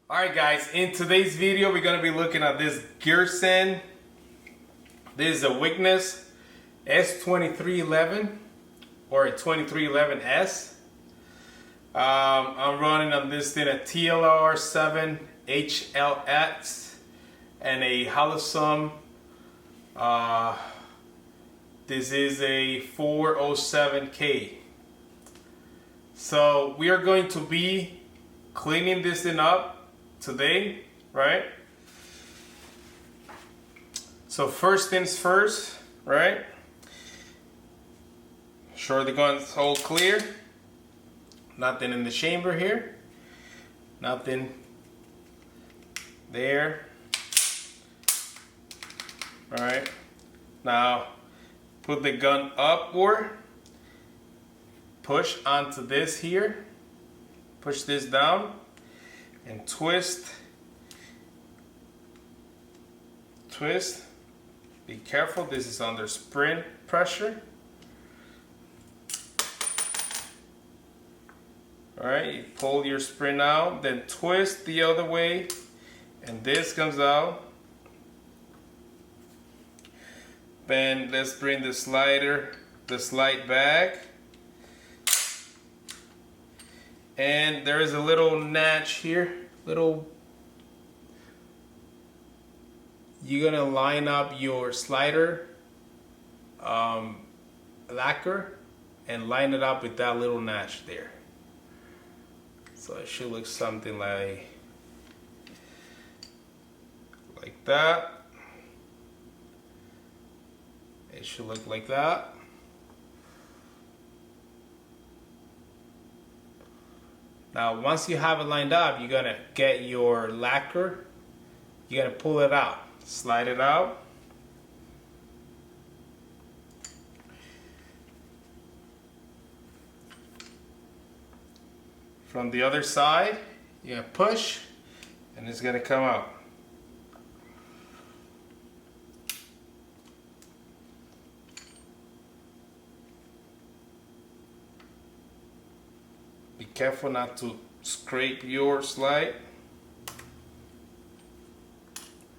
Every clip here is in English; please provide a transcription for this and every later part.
Alright guys, in today's video we're going to be looking at this Girsan. This is a Witness S2311 or a 2311S. I'm running on this thing a TLR7 HLX and a Halosum. This is a 407K. So we are going to be cleaning this thing up today, right? So first things first, right? Sure the gun's all clear. Nothing in the chamber here. Nothing there. All right. Now put the gun upward. Push onto this here. Push this down. And twist. Be careful, this is under spring pressure. Alright, you pull your spring out, then twist the other way, and this comes out. Then let's bring the slide back. And there is a little notch here, you're gonna line up your slider lacquer and line it up with that little notch there. So it should look something like that. It should look like that. Now once you have it lined up, you're gonna get your lacquer, you're gonna pull it out, slide it out. From the other side, you're gonna push and it's gonna come out. Be careful not to scrape your slide.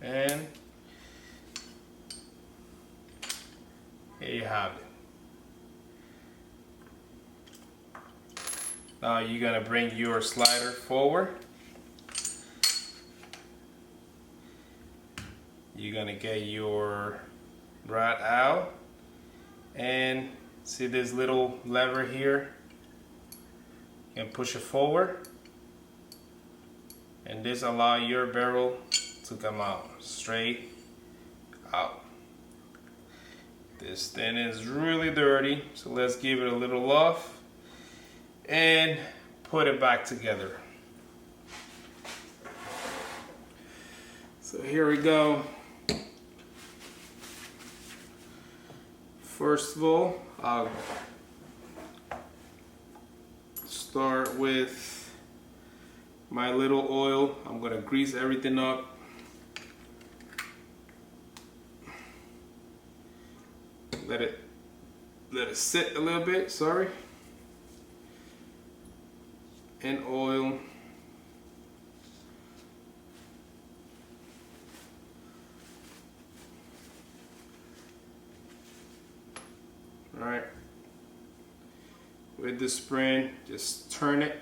And here you have it. Now you're gonna bring your slider forward. You're gonna get your rod out and see this little lever here. You can push it forward and this allows your barrel to come out straight out. This thing is really dirty, so let's give it a little love and put it back together. So here we go. First of all, I'll start with my little oil. I'm gonna grease everything up. Let it sit a little bit, sorry. And oil. Alright. With the spring, just turn it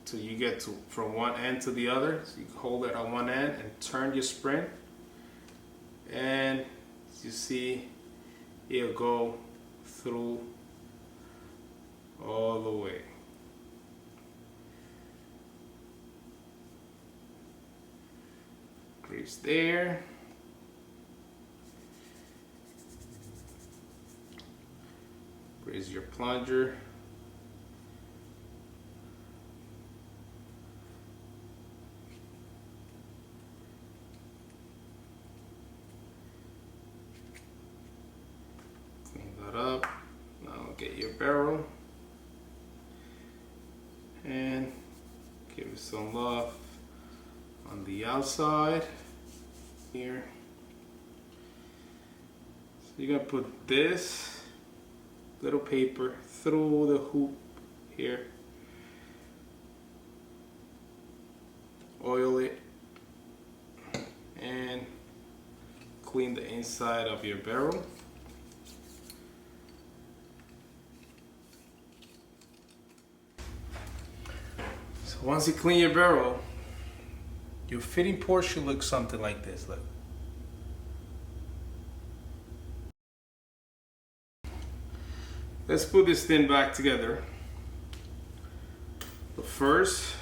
till you get to from one end to the other. So you hold it on one end and turn your spring. And as you see, it'll go through all the way. Grease there. Grease your plunger. Up. Now get your barrel and give it some love on the outside here. So you're gonna put this little paper through the hoop here. Oil it clean the inside of your barrel. So once you clean your barrel, your fitting port should look something like this. Look. Let's put this thing back together. But first,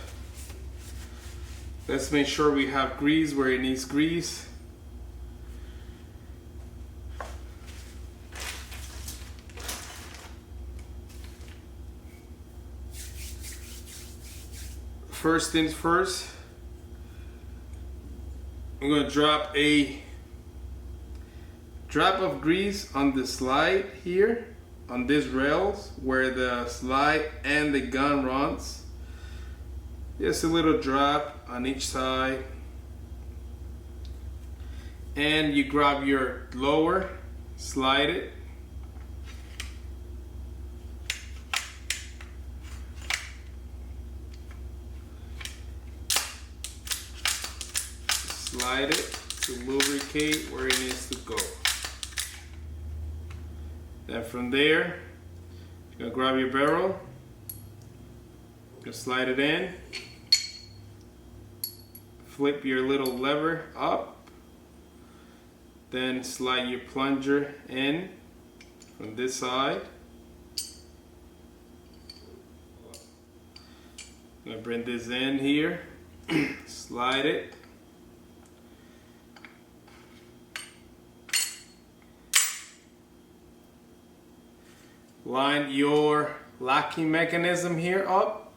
let's make sure we have grease where it needs grease. First things first, I'm going to drop a drop of grease on the slide here, on these rails where the slide and the gun runs. Just a little drop on each side. And you grab your lower, slide it. Slide it to lubricate where it needs to go. Then from there, you're gonna grab your barrel, you're gonna slide it in, flip your little lever up, then slide your plunger in from this side. I'm gonna bring this in here, slide it. Line your locking mechanism here up.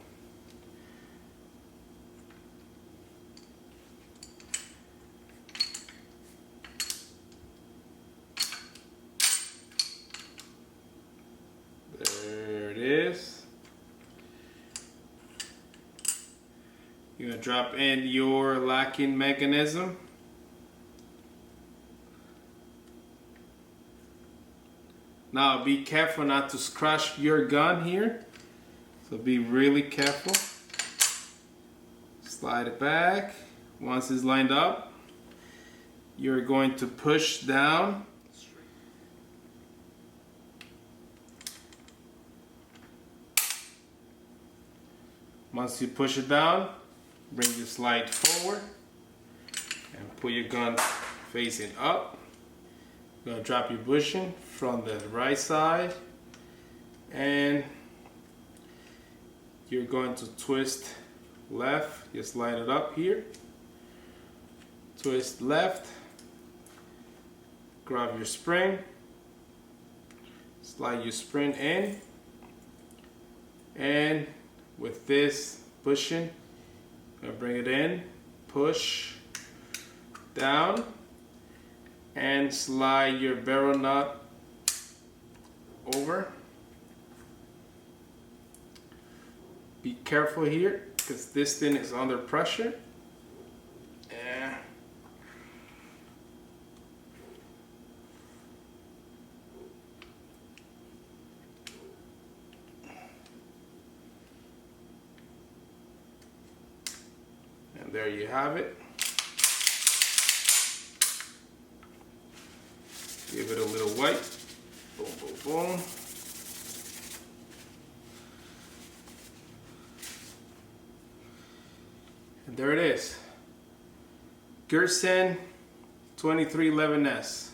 There it is. You're going to drop in your locking mechanism. Now be careful not to scratch your gun here. So be really careful. Slide it back. Once it's lined up, you're going to push down. Once you push it down, bring your slide forward and put your gun facing up. You're going to drop your bushing from the right side and you're going to twist left. Just line it up here. Twist left. Grab your spring. Slide your spring in. And with this bushing, I'm going to bring it in, push down, and slide your barrel nut over. Be careful here because this thing is under pressure. And there you have it. Give it a little white. Boom, boom, boom. And there it is. Girsan 2311S.